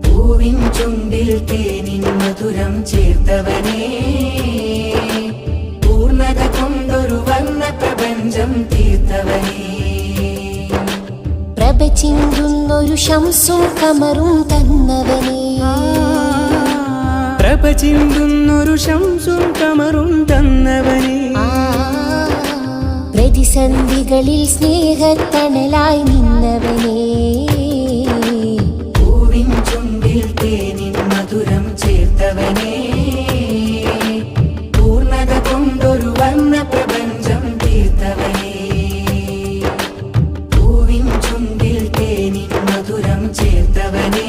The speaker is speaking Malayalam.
പൂവിൻ ചുണ്ടിൽ തേനിൻ മധുരം ചേർത്തവനേ, പൂർണ്ണത കൊണ്ടൊരു വർണ്ണ പ്രപഞ്ചം തീർത്തവനേ. പ്രഭ ചിന്തുന്നൊരു ശംസും കമറും തന്നവനേ, പ്രഭ ചിന്തുന്നൊരു ശംസും കമറും തന്നവനേ. പ്രതിസന്ധികളിൽ സ്നേഹത്തണലായി നിന്നവനേ, പൂവിൻ ചുണ്ടിൽ തേനിൻ മധുരം ചേർത്തവനേ, പൂർണ്ണത കൊണ്ടൊരു വർണ്ണ പ്രപഞ്ചം തീർത്തവനേ. പൂവിൻ ചുണ്ടിൽ തേനിൻ മധുരം ചേർത്തവനേ.